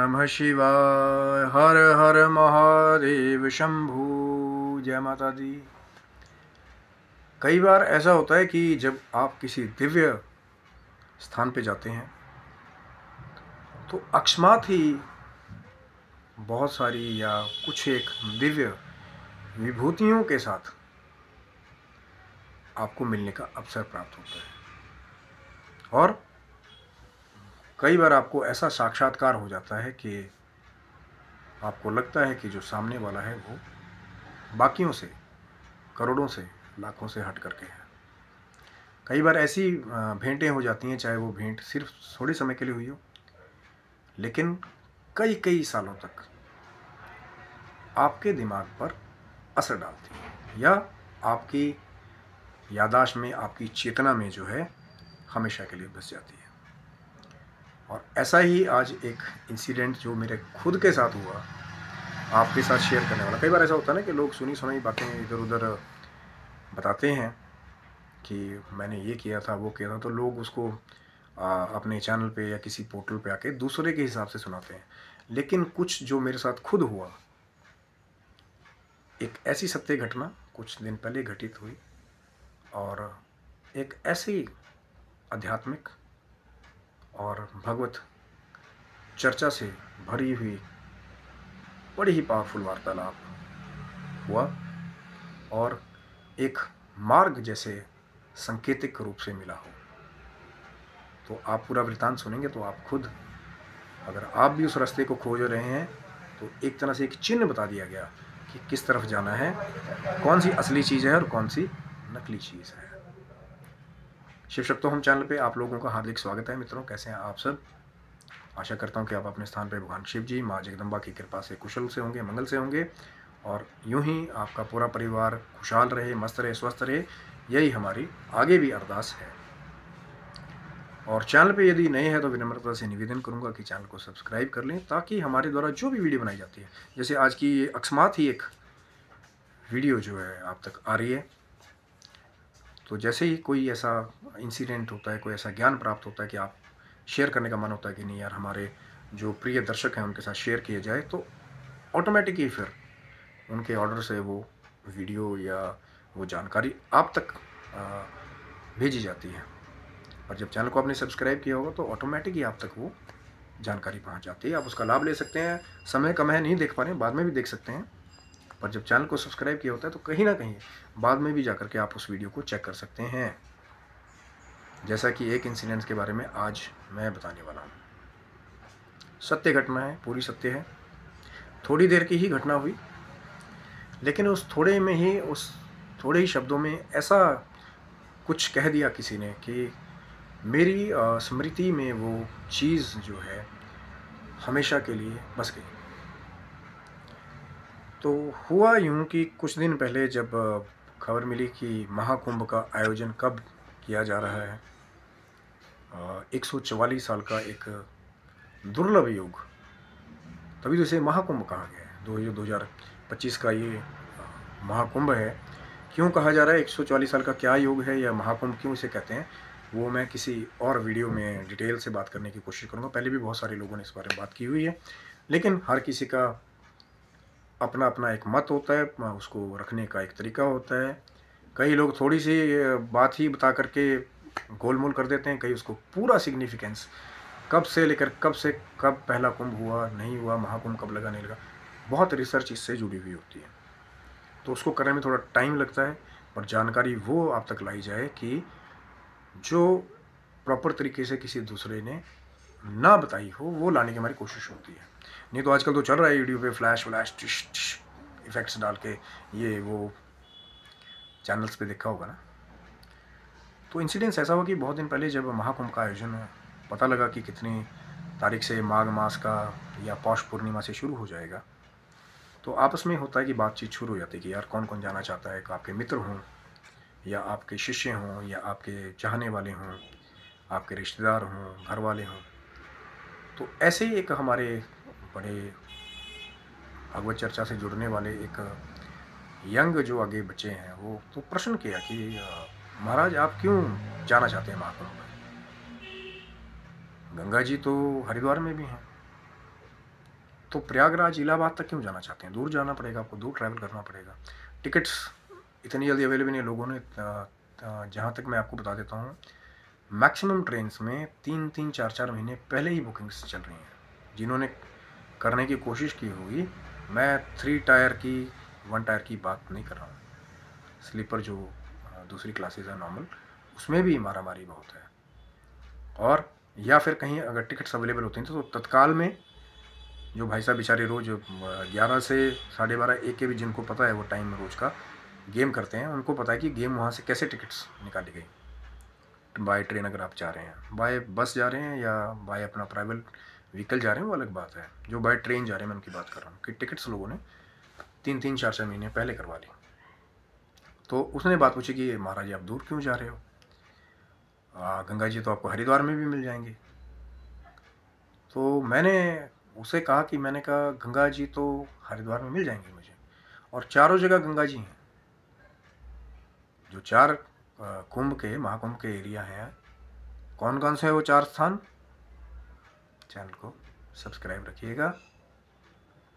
नमः शिवाय। हर हर महादेव शंभू। जय माता दी। कई बार ऐसा होता है कि जब आप किसी दिव्य स्थान पे जाते हैं तो अकस्मात ही बहुत सारी या कुछ एक दिव्य विभूतियों के साथ आपको मिलने का अवसर प्राप्त होता है और कई बार आपको ऐसा साक्षात्कार हो जाता है कि आपको लगता है कि जो सामने वाला है वो बाकियों से, करोड़ों से, लाखों से हट करके है। कई बार ऐसी भेंटें हो जाती हैं, चाहे वो भेंट सिर्फ थोड़े समय के लिए हुई हो, लेकिन कई कई सालों तक आपके दिमाग पर असर डालती है या आपकी याददाश्त में, आपकी चेतना में जो है हमेशा के लिए बस जाती है। और ऐसा ही आज एक इंसिडेंट जो मेरे खुद के साथ हुआ, आपके साथ शेयर करने वाला। कई बार ऐसा होता है ना कि लोग सुनी सुनाई बातें इधर उधर बताते हैं कि मैंने ये किया था, वो किया था, तो लोग उसको अपने चैनल पे या किसी पोर्टल पे आके दूसरे के हिसाब से सुनाते हैं। लेकिन कुछ जो मेरे साथ खुद हुआ, एक ऐसी सत्य घटना कुछ दिन पहले घटित हुई और एक ऐसी आध्यात्मिक और भगवत चर्चा से भरी हुई बड़ी ही पावरफुल वार्तालाप हुआ और एक मार्ग जैसे सांकेतिक रूप से मिला हो। तो आप पूरा वृत्तांत सुनेंगे तो आप खुद, अगर आप भी उस रास्ते को खोज रहे हैं, तो एक तरह से एक चिन्ह बता दिया गया कि किस तरफ जाना है, कौन सी असली चीज़ है और कौन सी नकली चीज़ है। शिव शक्तो हम चैनल पे आप लोगों का हार्दिक स्वागत है। मित्रों, कैसे हैं आप सब? आशा करता हूं कि आप अपने स्थान पे भगवान शिव जी, माँ जगदम्बा की कृपा से कुशल से होंगे, मंगल से होंगे और यूं ही आपका पूरा परिवार खुशहाल रहे, मस्त रहे, स्वस्थ रहे, यही हमारी आगे भी अरदास है। और चैनल पे यदि नए हैं तो विनम्रता से निवेदन करूंगा कि चैनल को सब्सक्राइब कर लें, ताकि हमारे द्वारा जो भी वीडियो बनाई जाती है, जैसे आज की ये अकस्मात ही एक वीडियो जो है आप तक आ रही है, तो जैसे ही कोई ऐसा इंसिडेंट होता है, कोई ऐसा ज्ञान प्राप्त होता है कि आप शेयर करने का मन होता है कि नहीं यार, हमारे जो प्रिय दर्शक हैं उनके साथ शेयर किया जाए, तो ऑटोमेटिक ही फिर उनके ऑर्डर से वो वीडियो या वो जानकारी आप तक भेजी जाती है। और जब चैनल को आपने सब्सक्राइब किया होगा तो ऑटोमेटिक ही आप तक वो जानकारी पहुंच जाती है, आप उसका लाभ ले सकते हैं। समय कम है, नहीं देख पा रहे हैं, बाद में भी देख सकते हैं, पर जब चैनल को सब्सक्राइब किया होता है तो कहीं ना कहीं बाद में भी जाकर के आप उस वीडियो को चेक कर सकते हैं। जैसा कि एक इंसिडेंट के बारे में आज मैं बताने वाला हूँ। सत्य घटना है, पूरी सत्य है, थोड़ी देर की ही घटना हुई, लेकिन उस थोड़े ही शब्दों में ऐसा कुछ कह दिया किसी ने कि मेरी स्मृति में वो चीज़ जो है हमेशा के लिए बस गई। तो हुआ यूँ कि कुछ दिन पहले जब खबर मिली कि महाकुंभ का आयोजन कब किया जा रहा है, 144 साल का एक दुर्लभ योग, तभी तो इसे महाकुंभ कहा गया है। 2025 का ये महाकुंभ है। क्यों कहा जा रहा है, 144 साल का क्या योग है या महाकुंभ क्यों इसे कहते हैं, वो मैं किसी और वीडियो में डिटेल से बात करने की कोशिश करूँगा। पहले भी बहुत सारे लोगों ने इस बारे में बात की हुई है, लेकिन हर किसी का अपना अपना एक मत होता है, उसको रखने का एक तरीका होता है। कई लोग थोड़ी सी बात ही बता करके गोलमोल कर देते हैं, कई उसको पूरा सिग्निफिकेंस, कब से लेकर कब पहला कुंभ हुआ, नहीं हुआ, महाकुंभ कब लगा, नहीं लगा, बहुत रिसर्च इससे जुड़ी हुई होती है, तो उसको करने में थोड़ा टाइम लगता है। पर जानकारी वो आप तक लाई जाए कि जो प्रॉपर तरीके से किसी दूसरे ने ना बताई हो, वो लाने की हमारी कोशिश होती है। नहीं तो आजकल तो चल रहा है यूट्यूब पे फ्लैश इफेक्ट्स डाल के, ये वो चैनल्स पे देखा होगा ना। तो इंसिडेंस ऐसा हुआ कि बहुत दिन पहले जब महाकुंभ का आयोजन पता लगा कि कितनी तारीख से माघ मास का या पौष पूर्णिमा से शुरू हो जाएगा, तो आपस में होता है कि बातचीत शुरू हो जाती है कि यार कौन कौन जाना चाहता है, कि आपके मित्र हों या आपके शिष्य हों या आपके चाहने वाले हों, आपके रिश्तेदार हों, घर वाले हों। तो ऐसे ही एक हमारे बड़े भगवत चर्चा से जुड़ने वाले एक यंग जो आगे बच्चे हैं, वो तो प्रश्न किया कि महाराज आप क्यों जाना चाहते हैं महाकुंभ? गंगा जी तो हरिद्वार में भी हैं, तो प्रयागराज इलाहाबाद तक क्यों जाना चाहते हैं? दूर जाना पड़ेगा आपको, दूर ट्रैवल करना पड़ेगा। टिकट्स इतनी जल्दी अवेलेबल नहीं है। लोगों ने जहाँ तक मैं आपको बता देता हूँ, मैक्सिमम ट्रेन्स में 3-3, 4-4 महीने पहले ही बुकिंग्स चल रही हैं। जिन्होंने करने की कोशिश की होगी, मैं 3 टायर की 1 टायर की बात नहीं कर रहा हूँ, स्लीपर जो दूसरी क्लासेज है नॉर्मल, उसमें भी मारामारी बहुत है। और या फिर कहीं अगर टिकट्स अवेलेबल होती हैं तो तत्काल में जो भाई साहब बेचारे रोज़ 11 से 12:30 1 के भी जिनको पता है वो टाइम रोज़ का गेम करते हैं, उनको पता है कि गेम वहाँ से कैसे टिकट्स निकाली गई। बाय ट्रेन अगर आप जा रहे हैं, बाय बस जा रहे हैं या बाय अपना प्राइवेट व्हीकल जा रहे हैं, वो अलग बात है। जो बाय ट्रेन जा रहे हैं मैं उनकी बात कर रहा हूँ कि टिकट्स लोगों ने 3-3, 4-4 महीने पहले करवा ली। तो उसने बात पूछी कि महाराज जी आप दूर क्यों जा रहे हो? गंगा जी तो आपको हरिद्वार में भी मिल जाएंगे। तो मैंने उसे कहा कि मैंने कहा गंगा जी तो हरिद्वार में मिल जाएंगे मुझे, और चारों जगह गंगा जी हैं। जो 4 कुंभ के, महाकुंभ के एरिया हैं, कौन कौन से हैं वो 4 स्थान? चैनल को सब्सक्राइब रखिएगा।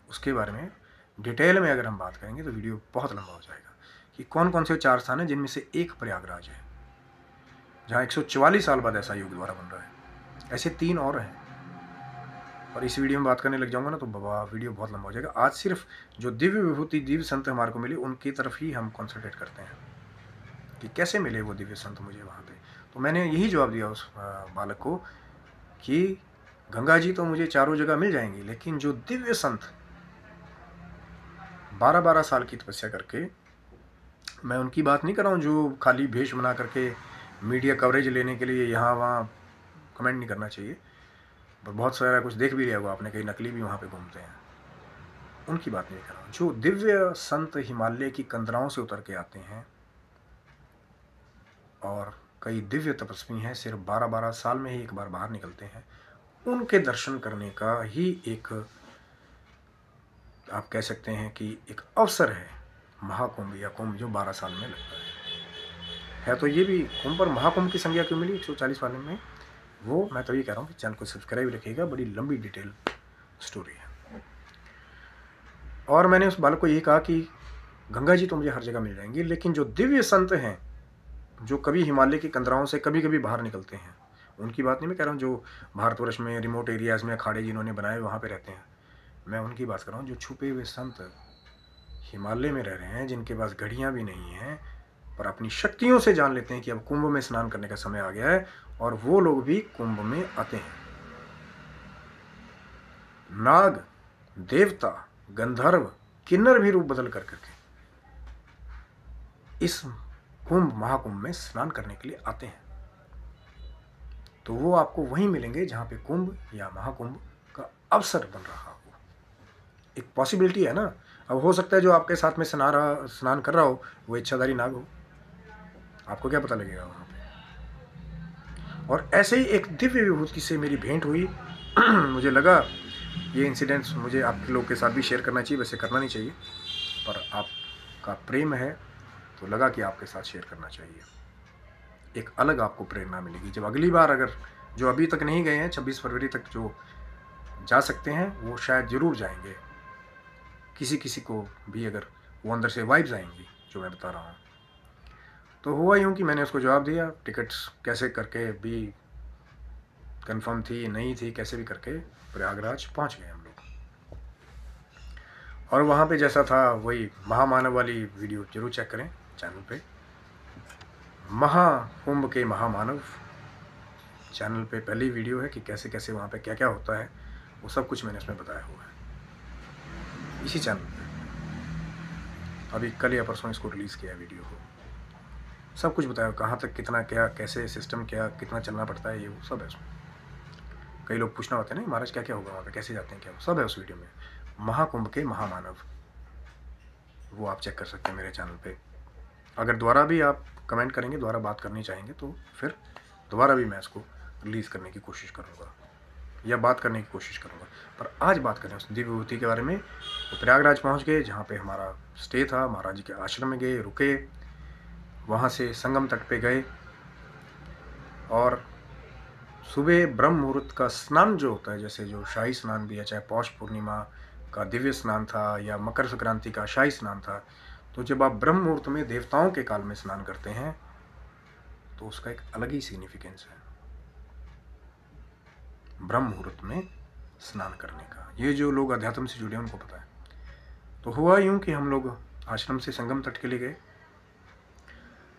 उसके बारे में डिटेल में अगर हम बात करेंगे तो वीडियो बहुत लंबा हो जाएगा कि कौन कौन से 4 स्थान हैं, जिनमें से एक प्रयागराज है, जहाँ 144 साल बाद ऐसा योग द्वारा बन रहा है। ऐसे 3 और हैं, और इस वीडियो में बात करने लग जाऊंगा ना तो बाबा वीडियो बहुत लंबा हो जाएगा। आज सिर्फ जो दिव्य विभूति, दिव्य संत हमारे को मिले, उनकी तरफ ही हम कॉन्सेंट्रेट करते हैं कि कैसे मिले वो दिव्य संत मुझे वहाँ पे। तो मैंने यही जवाब दिया उस बालक को कि गंगा जी तो मुझे चारों जगह मिल जाएंगी, लेकिन जो दिव्य संत 12-12 साल की तपस्या करके, मैं उनकी बात नहीं कर रहा हूँ जो खाली भेष बना करके मीडिया कवरेज लेने के लिए यहाँ वहाँ कमेंट नहीं करना चाहिए, पर बहुत सारा कुछ देख भी लिया होगा आपने, कई नकली भी वहाँ पे घूमते हैं, उनकी बात नहीं कर रहा हूँ। जो दिव्य संत हिमालय की कंदराओं से उतर के आते हैं, और कई दिव्य तपस्वी हैं, सिर्फ 12-12 साल में ही एक बार बाहर निकलते हैं, उनके दर्शन करने का ही एक, आप कह सकते हैं कि एक अवसर है महाकुंभ या कुंभ, जो 12 साल में लगता है। तो ये भी कुंभ पर महाकुंभ की संज्ञा क्यों मिली 140 वाले में, वो मैं तो ये कह रहा हूँ कि चैनल को सब्सक्राइब रखिएगा, बड़ी लंबी डिटेल स्टोरी है। और मैंने उस बालक को यही कहा कि गंगा जी तो मुझे हर जगह मिल जाएंगी, लेकिन जो दिव्य संत हैं, जो कभी हिमालय की कंदराओं से कभी कभी बाहर निकलते हैं, उनकी बात नहीं मैं कह रहा हूँ। जो भारतवर्ष में रिमोट एरियाज़ में अखाड़े जिन्होंने बनाए वहाँ पे रहते हैं, मैं उनकी बात कर रहा हूँ। जो छुपे हुए संत हिमालय में रह रहे हैं, जिनके पास घड़ियाँ भी नहीं हैं, पर अपनी शक्तियों से जान लेते हैं कि अब कुंभ में स्नान करने का समय आ गया है, और वो लोग भी कुंभ में आते हैं। नाग, देवता, गंधर्व, किन्नर भी रूप बदल करके इस कुंभ महाकुंभ में स्नान करने के लिए आते हैं। तो वो आपको वहीं मिलेंगे जहाँ पे कुंभ या महाकुंभ का अवसर बन रहा हो। एक पॉसिबिलिटी है ना। अब हो सकता है जो आपके साथ में स्नान कर रहा हो वो इच्छाधारी नाग हो, आपको क्या पता लगेगा वहाँ पे। और ऐसे ही एक दिव्य विभूति से मेरी भेंट हुई। मुझे लगा ये इंसिडेंट्स मुझे आपके लोग के साथ भी शेयर करना चाहिए, वैसे करना नहीं चाहिए, पर आपका प्रेम है तो लगा कि आपके साथ शेयर करना चाहिए। एक अलग आपको प्रेरणा मिलेगी जब अगली बार, अगर जो अभी तक नहीं गए हैं 26 फरवरी तक जो जा सकते हैं वो शायद ज़रूर जाएंगे। किसी किसी को भी अगर वो अंदर से वाइब्स आएंगी जो मैं बता रहा हूँ। तो हुआ यूँ कि मैंने उसको जवाब दिया, टिकट्स कैसे करके भी कंफर्म थी नहीं थी, कैसे भी करके प्रयागराज पहुँच गए हम लोग। और वहाँ पे जैसा था वही महामानव वाली वीडियो जरूर चेक करें चैनल पे, महाकुंभ के महामानव चैनल पे पहली वीडियो है कि कैसे कैसे वहाँ पे क्या क्या होता है, वो सब कुछ मैंने इसमें बताया हुआ है इसी चैनल पे। अभी कल या परसों इसको रिलीज़ किया वीडियो को, सब कुछ बताया, कहाँ तक कितना क्या कैसे सिस्टम क्या कितना चलना पड़ता है, ये वो सब है उसमें। कई लोग पूछना होता है ना महाराज क्या क्या होगा वहाँ पे, कैसे जाते हैं, क्या सब है उस वीडियो में। महाकुंभ के महामानव, वो आप चेक कर सकते हैं मेरे चैनल पे। अगर दोबारा भी आप कमेंट करेंगे, दोबारा बात करनी चाहेंगे, तो फिर दोबारा भी मैं इसको रिलीज़ करने की कोशिश करूँगा या बात करने की कोशिश करूँगा। पर आज बात करें उस दिव्य विभूति के बारे में। तो प्रयागराज पहुँच गए, जहाँ पे हमारा स्टे था, महाराज जी के आश्रम में गए, रुके, वहाँ से संगम तट पे गए, और सुबह ब्रह्म मुहूर्त का स्नान जो होता है, जैसे जो शाही स्नान भी है, चाहे पौष पूर्णिमा का दिव्य स्नान था या मकर संक्रांति का शाही स्नान था, तो जब आप ब्रह्म मुहूर्त में देवताओं के काल में स्नान करते हैं तो उसका एक अलग ही सिग्निफिकेंस है, ब्रह्म मुहूर्त में स्नान करने का। ये जो लोग अध्यात्म से जुड़े हैं उनको पता है। तो हुआ यूं कि हम लोग आश्रम से संगम तट के लिए गए।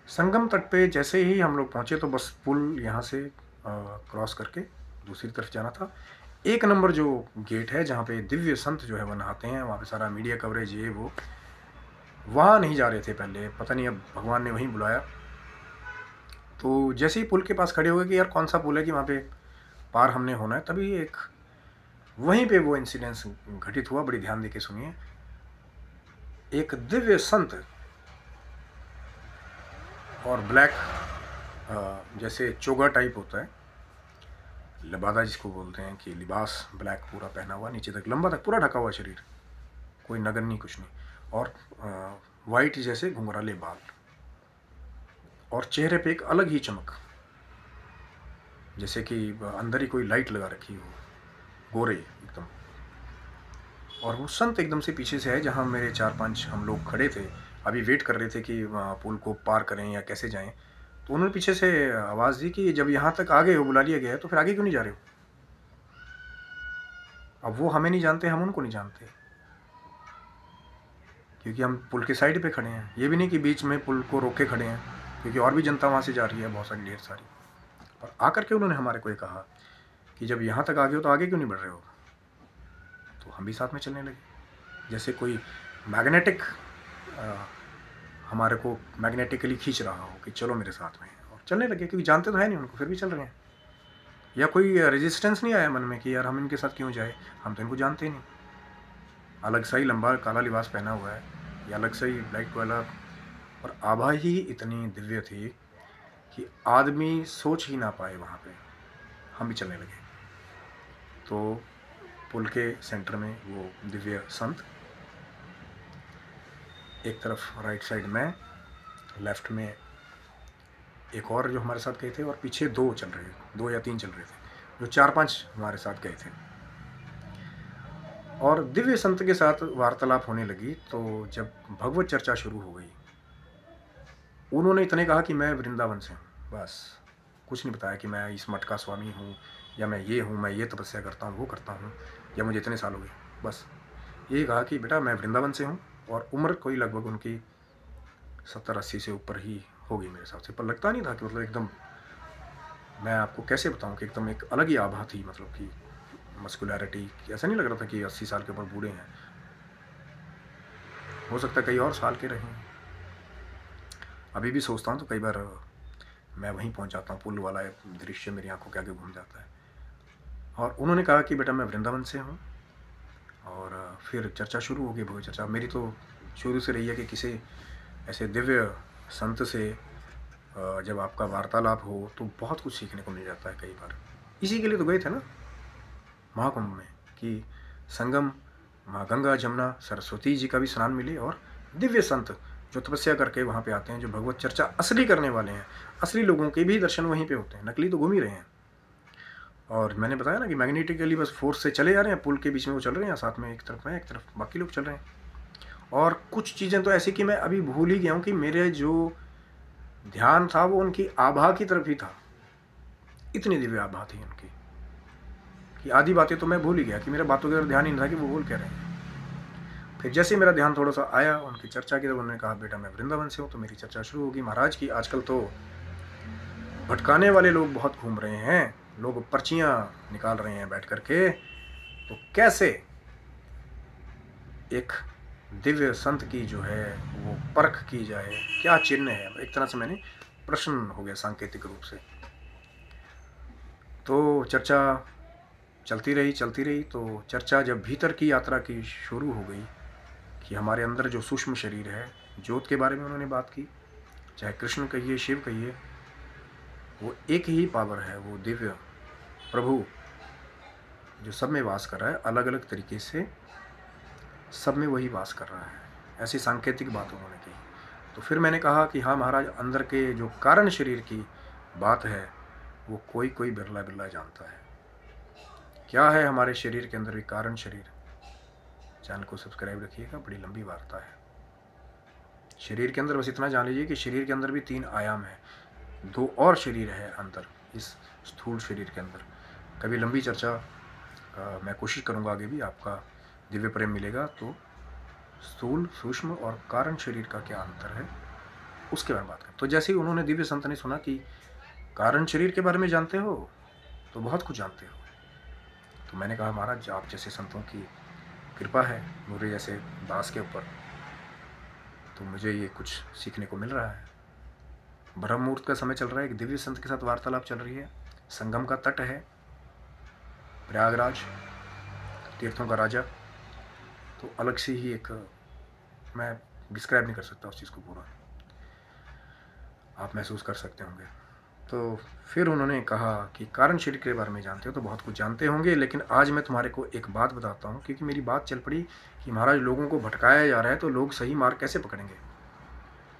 संगम तट पे जैसे ही हम लोग पहुंचे तो बस पुल यहाँ से क्रॉस करके दूसरी तरफ जाना था। 1 नंबर जो गेट है जहाँ पे दिव्य संत जो है वो नहाते हैं, वहाँ पे सारा मीडिया कवरेज ये वो, वहाँ नहीं जा रहे थे पहले, पता नहीं अब भगवान ने वहीं बुलाया। तो जैसे ही पुल के पास खड़े हो गए कि यार कौन सा पुल है कि वहाँ पे पार हमने होना है, तभी एक वहीं पे वो इंसिडेंस घटित हुआ। बड़ी ध्यान देके सुनिए। एक दिव्य संत और ब्लैक जैसे चोगा टाइप होता है, लबादा जिसको बोलते हैं, कि लिबास ब्लैक पूरा पहना हुआ, नीचे तक लंबा तक पूरा ढका हुआ शरीर, कोई नगन नहीं कुछ नहीं, और वाइट जैसे घुंघराले बाल, और चेहरे पे एक अलग ही चमक, जैसे कि अंदर ही कोई लाइट लगा रखी हो, गोरे एकदम। और वो संत एकदम से पीछे से है, जहाँ मेरे 4-5 हम लोग खड़े थे, अभी वेट कर रहे थे कि पुल को पार करें या कैसे जाएं। तो उन्होंने पीछे से आवाज़ दी कि जब यहाँ तक आ गए हो, बुला लिया गया है, तो फिर आगे क्यों नहीं जा रहे हो। अब वो हमें नहीं जानते, हम उनको नहीं जानते, क्योंकि हम पुल के साइड पे खड़े हैं। ये भी नहीं कि बीच में पुल को रोक के खड़े हैं, क्योंकि और भी जनता वहाँ से जा रही है, बहुत सारी, ढेर सारी। और आकर के उन्होंने हमारे को ये कहा कि जब यहाँ तक आ गए हो तो आगे क्यों नहीं बढ़ रहे हो। तो हम भी साथ में चलने लगे, जैसे कोई मैग्नेटिक हमारे को मैग्नेटिकली खींच रहा हो कि चलो मेरे साथ में, और चलने लगे, क्योंकि जानते तो है नहीं उनको, फिर भी चल रहे हैं। या कोई रेजिस्टेंस नहीं आया मन में कि यार हम इनके साथ क्यों जाए, हम तो इनको जानते ही नहीं। अलग सा ही लंबा काला लिबास पहना हुआ है, या अलग से ही ब्लैक वाला, और आभा ही इतनी दिव्य थी कि आदमी सोच ही ना पाए वहाँ पे। हम भी चलने लगे। तो पुल के सेंटर में वो दिव्य संत, एक तरफ राइट साइड में, लेफ्ट में एक और जो हमारे साथ गए थे, और पीछे 2 चल रहे थे, 2 या 3 चल रहे थे, जो 4-5 हमारे साथ गए थे। और दिव्य संत के साथ वार्तालाप होने लगी। तो जब भगवत चर्चा शुरू हो गई, उन्होंने इतने कहा कि मैं वृंदावन से हूँ, बस कुछ नहीं बताया कि मैं इस मठ का स्वामी हूँ, या मैं ये हूँ, मैं ये तपस्या करता हूँ, वो करता हूँ, या मुझे इतने साल हो गए। बस ये कहा कि बेटा मैं वृंदावन से हूँ, और उम्र कोई लगभग उनकी 70-80 से ऊपर ही होगी मेरे हिसाब से, पर लगता नहीं था कि मतलब एकदम, मैं आपको कैसे बताऊँ कि एकदम एक अलग ही आभा थी, मतलब कि मस्कुलैरिटी, ऐसा नहीं लग रहा था कि 80 साल के ऊपर बूढ़े हैं। हो सकता है कई और साल के रहे। अभी भी सोचता हूँ तो कई बार मैं वहीं पहुँच जाता हूँ, पुल वाला दृश्य मेरी आंखों के आगे घूम जाता है। और उन्होंने कहा कि बेटा मैं वृंदावन से हूँ, और फिर चर्चा शुरू हो गई, भगवत चर्चा। मेरी तो शुरू से रही है कि किसी ऐसे दिव्य संत से जब आपका वार्तालाप हो तो बहुत कुछ सीखने को मिल जाता है कई बार। इसी के लिए तो गए थे ना महाकुंभ में, कि संगम, माँ गंगा, जमुना, सरस्वती जी का भी स्नान मिले, और दिव्य संत जो तपस्या करके वहाँ पे आते हैं, जो भगवत चर्चा असली करने वाले हैं, असली लोगों के भी दर्शन वहीं पे होते हैं, नकली तो घूम ही रहे हैं। और मैंने बताया ना कि मैग्नेटिकली बस फोर्स से चले जा रहे हैं, पुल के बीच में वो चल रहे हैं, साथ में एक तरफ मैं, एक तरफ बाकी लोग चल रहे हैं। और कुछ चीज़ें तो ऐसी कि मैं अभी भूल ही गया हूँ कि मेरे जो ध्यान था वो उनकी आभा की तरफ ही था, इतनी दिव्य आभा थी उनकी कि आधी बातें तो मैं भूल ही गया, कि मेरा बातों की तरफ ध्यान ही नहीं था कि वो बोल क्या रहे हैं। फिर जैसे ही मेरा ध्यान थोड़ा सा आया उनकी चर्चा की, तो उन्होंने कहा बेटा मैं वृंदावन से हूँ। तो मेरी चर्चा शुरू होगी महाराज की, आजकल तो भटकाने वाले लोग बहुत घूम रहे हैं, लोग पर्चियाँ निकाल रहे हैं बैठ करके, तो कैसे एक दिव्य संत की जो है वो परख की जाए, क्या चिन्ह है। एक तरह से मैंने प्रश्न हो गया सांकेतिक रूप से। तो चर्चा चलती रही। तो चर्चा जब भीतर की यात्रा की शुरू हो गई, कि हमारे अंदर जो सूक्ष्म शरीर है, ज्योत के बारे में उन्होंने बात की, चाहे कृष्ण कहिए, शिव कहिए, वो एक ही पावर है, वो दिव्य प्रभु जो सब में वास कर रहा है, अलग अलग तरीके से सब में वही वास कर रहा है। ऐसी सांकेतिक बात उन्होंने कही। तो फिर मैंने कहा कि हाँ महाराज, अंदर के जो कारण शरीर की बात है, वो कोई कोई बिरला बिरला जानता है। क्या है हमारे शरीर के अंदर भी कारण शरीर? चैनल को सब्सक्राइब रखिएगा, बड़ी लंबी वार्ता है। शरीर के अंदर बस इतना जान लीजिए कि शरीर के अंदर भी 3 आयाम है, 2 और शरीर है अंदर इस स्थूल शरीर के अंदर। कभी लंबी चर्चा मैं कोशिश करूँगा, आगे भी आपका दिव्य प्रेम मिलेगा तो स्थूल, सूक्ष्म और कारण शरीर का क्या अंतर है उसके बारे में बात करें। तो जैसे ही उन्होंने दिव्य संत ने सुना कि कारण शरीर के बारे में जानते हो तो बहुत कुछ जानते हो, तो मैंने कहा महाराज आप जैसे संतों की कृपा है मुझे जैसे दास के ऊपर, तो मुझे ये कुछ सीखने को मिल रहा है। ब्रह्म मुहूर्त का समय चल रहा है, एक दिव्य संत के साथ वार्तालाप चल रही है, संगम का तट है, प्रयागराज तीर्थों का राजा, तो अलग से ही एक, मैं डिस्क्राइब नहीं कर सकता उस चीज़ को पूरा, आप महसूस कर सकते होंगे। तो फिर उन्होंने कहा कि कारण शरीर के बारे में जानते हो तो बहुत कुछ जानते होंगे, लेकिन आज मैं तुम्हारे को एक बात बताता हूँ, क्योंकि मेरी बात चल पड़ी कि महाराज लोगों को भटकाया जा रहा है तो लोग सही मार्ग कैसे पकड़ेंगे।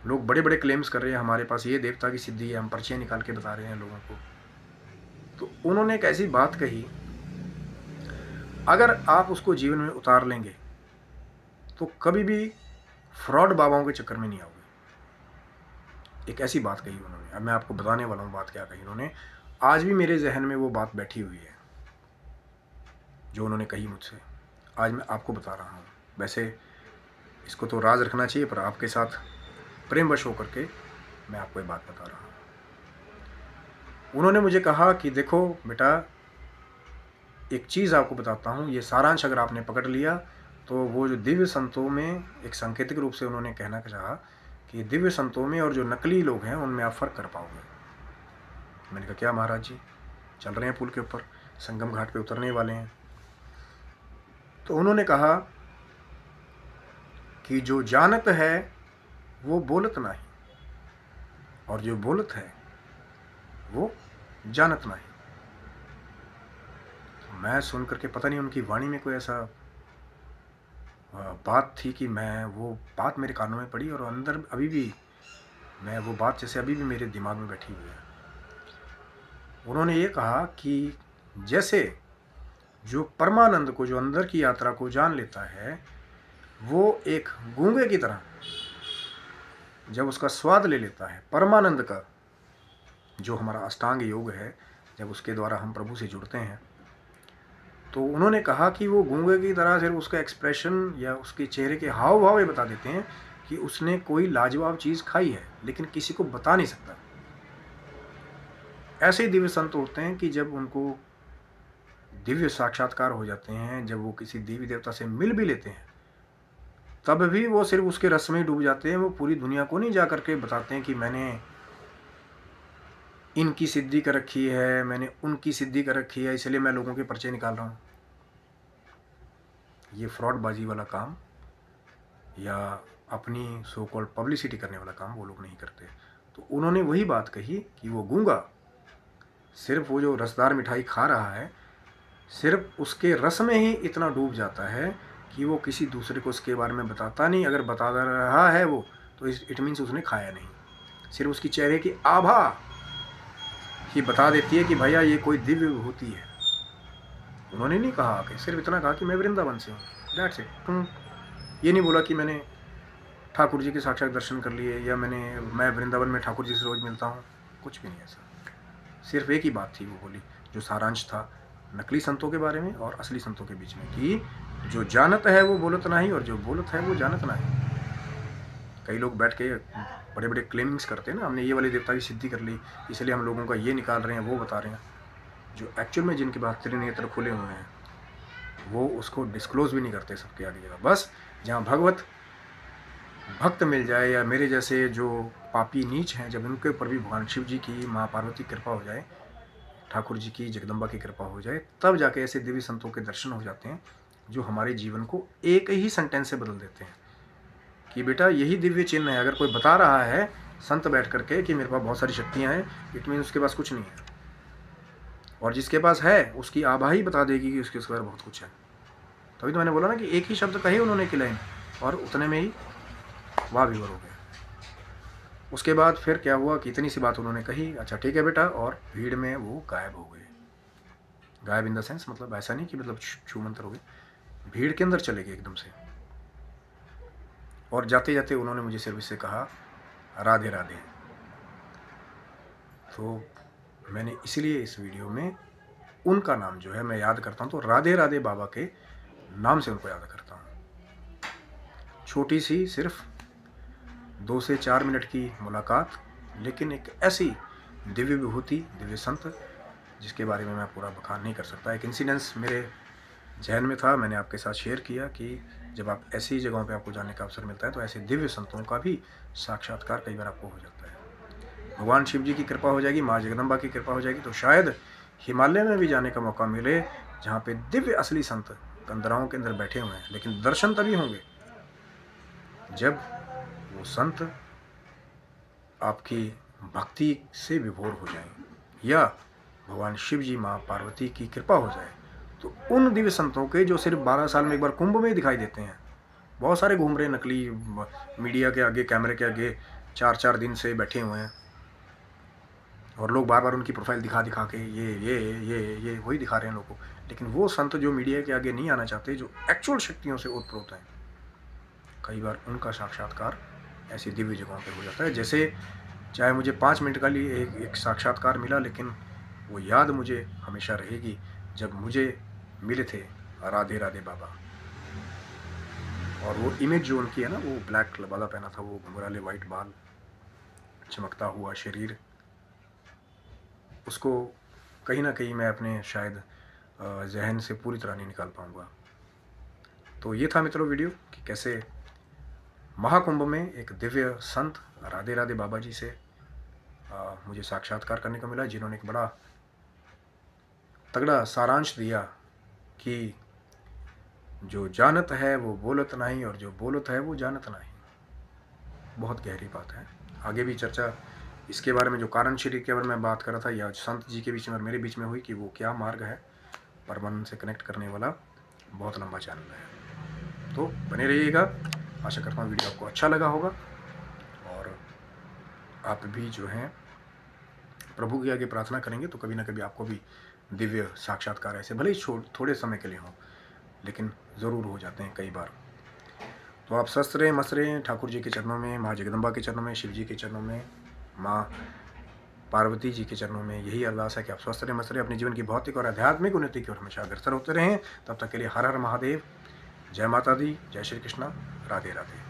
लोग बड़े बड़े क्लेम्स कर रहे हैं हमारे पास ये देवता की सिद्धि है, हम पर्चियाँ निकाल के बता रहे हैं लोगों को। तो उन्होंने एक ऐसी बात कही, अगर आप उसको जीवन में उतार लेंगे तो कभी भी फ्रॉड बाबाओं के चक्कर में नहीं आओगे। एक ऐसी बात कही उन्होंने, अब मैं आपको बताने वाला हूँ बात क्या कही उन्होंने। आज भी मेरे जहन में वो बात बैठी हुई है जो उन्होंने कही मुझसे, आज मैं आपको बता रहा हूँ। वैसे इसको तो राज रखना चाहिए, पर आपके साथ प्रेमवश होकर के मैं आपको ये बात बता रहा हूँ। उन्होंने मुझे कहा कि देखो बेटा, एक चीज़ आपको बताता हूँ, ये सारांश अगर आपने पकड़ लिया तो वो जो दिव्य संतों में, एक सांकेतिक रूप से उन्होंने कहना चाहा कि दिव्य संतों में और जो नकली लोग हैं उनमें आप फ़र्क कर पाओगे। मैंने कहा क्या महाराज जी? चल रहे हैं पुल के ऊपर, संगम घाट पे उतरने वाले हैं। तो उन्होंने कहा कि जो जानत है वो बोलत नहीं, और जो बोलत है वो जानत नहीं। मैं सुन करके, पता नहीं उनकी वाणी में कोई ऐसा बात थी कि मैं, वो बात मेरे कानों में पड़ी और अंदर अभी भी मैं, वो बात जैसे अभी भी मेरे दिमाग में बैठी हुई है। उन्होंने ये कहा कि जैसे जो परमानंद को, जो अंदर की यात्रा को जान लेता है, वो एक गूंगे की तरह जब उसका स्वाद ले लेता है परमानंद का, जो हमारा अष्टांग योग है, जब उसके द्वारा हम प्रभु से जुड़ते हैं, तो उन्होंने कहा कि वो गूंगे की तरह सिर्फ उसका एक्सप्रेशन या उसके चेहरे के हाव भाव ये बता देते हैं कि उसने कोई लाजवाब चीज़ खाई है, लेकिन किसी को बता नहीं सकता। ऐसे ही दिव्य संत होते हैं कि जब उनको दिव्य साक्षात्कार हो जाते हैं, जब वो किसी देवी देवता से मिल भी लेते हैं, तब भी वो सिर्फ उसके रस में डूब जाते हैं। वो पूरी दुनिया को नहीं जा करके बताते हैं कि मैंने इनकी सिद्धि कर रखी है, मैंने उनकी सिद्धि कर रखी है, इसलिए मैं लोगों के पर्चे निकाल रहा हूँ। ये फ्रॉडबाजी वाला काम या अपनी सो कॉल्ड पब्लिसिटी करने वाला काम वो लोग नहीं करते। तो उन्होंने वही बात कही कि वो गूंगा सिर्फ वो जो रसदार मिठाई खा रहा है, सिर्फ उसके रस में ही इतना डूब जाता है कि वो किसी दूसरे को उसके बारे में बताता नहीं। अगर बता रहा है वो, तो इट मीन्स उसने खाया नहीं। सिर्फ उसकी चेहरे की आभा ही बता देती है कि भैया ये कोई दिव्य विभूति है। उन्होंने नहीं कहा कि, सिर्फ इतना कहा कि मैं वृंदावन से हूँ, दैट्स इट। ये नहीं बोला कि मैंने ठाकुर जी के साक्षात दर्शन कर लिए या मैं वृंदावन में ठाकुर जी से रोज़ मिलता हूँ, कुछ भी नहीं ऐसा। सिर्फ एक ही बात थी वो बोली, जो सारांश था नकली संतों के बारे में और असली संतों के बीच में, कि जो जानत है वो बोलत नहीं और जो बोलत है वो जानत नहीं। कई लोग बैठ के बड़े बड़े क्लेमिंग्स करते हैं ना, हमने ये वाली देवता की सिद्धि कर ली, इसलिए हम लोगों का ये निकाल रहे हैं, वो बता रहे हैं। जो एक्चुअल में जिनके पास त्रिनेत्र खुले हुए हैं वो उसको डिस्क्लोज भी नहीं करते सबके आगे जगह। बस जहाँ भगवत भक्त मिल जाए या मेरे जैसे जो पापी नीच हैं, जब उनके ऊपर भी भगवान शिव जी की, माँ पार्वती की कृपा हो जाए, ठाकुर जी की, जगदम्बा की कृपा हो जाए, तब जाके ऐसे देवी संतों के दर्शन हो जाते हैं जो हमारे जीवन को एक ही सेंटेंस से बदल देते हैं कि बेटा यही दिव्य चिन्ह है। अगर कोई बता रहा है संत बैठ करके कि मेरे पास बहुत सारी शक्तियाँ हैं, इट मीन उसके पास कुछ नहीं है, और जिसके पास है उसकी आभा ही बता देगी कि उसके पास बहुत कुछ है। तभी तो मैंने बोला ना कि एक ही शब्द कहे उन्होंने कि लाइन, और उतने में ही वाह विवर हो गया। उसके बाद फिर क्या हुआ कि इतनी सी बात उन्होंने कही, अच्छा ठीक है बेटा, और भीड़ में वो गायब हो गए। गायब इन द सेंस मतलब ऐसा नहीं कि मतलब छू मंतर हो गए, भीड़ के अंदर चले गए एकदम से। और जाते जाते उन्होंने मुझे सिर्फ इससे कहा राधे राधे। तो मैंने इसीलिए इस वीडियो में उनका नाम जो है मैं याद करता हूँ, तो राधे राधे बाबा के नाम से उनको याद करता हूँ। छोटी सी सिर्फ 2 से 4 मिनट की मुलाकात, लेकिन एक ऐसी दिव्य विभूति, दिव्य संत जिसके बारे में मैं पूरा बखान नहीं कर सकता। एक इंसिडेंस मेरे जहन में था, मैंने आपके साथ शेयर किया कि जब आप ऐसी जगहों पे आपको जाने का अवसर मिलता है तो ऐसे दिव्य संतों का भी साक्षात्कार कई बार आपको हो जाता है। भगवान शिव जी की कृपा हो जाएगी, माँ जगदम्बा की कृपा हो जाएगी, तो शायद हिमालय में भी जाने का मौका मिले जहाँ पे दिव्य असली संत कंदराओं के अंदर बैठे हुए हैं। लेकिन दर्शन तभी होंगे जब वो संत आपकी भक्ति से विभोर हो जाएं, या भगवान शिव जी, माँ पार्वती की कृपा हो जाए। तो उन दिव्य संतों के जो सिर्फ 12 साल में एक बार कुंभ में ही दिखाई देते हैं, बहुत सारे घूम रहे नकली मीडिया के आगे, कैमरे के आगे 4-4 दिन से बैठे हुए हैं, और लोग बार बार उनकी प्रोफाइल दिखा दिखा के ये वही दिखा रहे हैं लोगों को। लेकिन वो संत जो मीडिया के आगे नहीं आना चाहते, जो एक्चुअल शक्तियों से ओतप्रोत हैं, कई बार उनका साक्षात्कार ऐसी दिव्य जगहों पे हो जाता है। जैसे चाहे मुझे 5 मिनट का लिए एक साक्षात्कार मिला, लेकिन वो याद मुझे हमेशा रहेगी जब मुझे मिले थे राधे राधे बाबा। और वो इमेज जो उनकी है ना, वो ब्लैक लबादा पहना था, वो घुंघराले वाइट बाल, चमकता हुआ शरीर, उसको कहीं ना कहीं मैं अपने शायद जहन से पूरी तरह नहीं निकाल पाऊँगा। तो ये था मित्रों वीडियो कि कैसे महाकुंभ में एक दिव्य संत राधे राधे बाबा जी से मुझे साक्षात्कार करने को मिला, जिन्होंने एक बड़ा तगड़ा सारांश दिया कि जो जानत है वो बोलत नहीं, और जो बोलत है वो जानत नहीं। बहुत गहरी बात है। आगे भी चर्चा इसके बारे में, जो कारण शरीर के बारे में बात कर रहा था, या संत जी के बीच में और मेरे बीच में हुई कि वो क्या मार्ग है परमानंद से कनेक्ट करने वाला, बहुत लंबा चैनल है। तो बने रहिएगा। आशा करता हूँ वीडियो आपको अच्छा लगा होगा, और आप भी जो हैं प्रभु के आगे प्रार्थना करेंगे तो कभी ना कभी आपको भी दिव्य साक्षात्कार ऐसे, भले ही थोड़े समय के लिए हों, लेकिन ज़रूर हो जाते हैं कई बार। तो आप स्वस्थ रहें, मस्त रहें, ठाकुर जी के चरणों में, माँ जगदम्बा के चरणों में, शिव जी के चरणों में, माँ पार्वती जी के चरणों में यही अरदास है कि आप स्वस्थ रहें, मस्त रहें, अपने जीवन की भौतिक और आध्यात्मिक उन्नति की ओर हमेशा अग्रसर होते रहें। तब तक के लिए हर हर महादेव, जय माता दी, जय श्री कृष्णा, राधे राधे।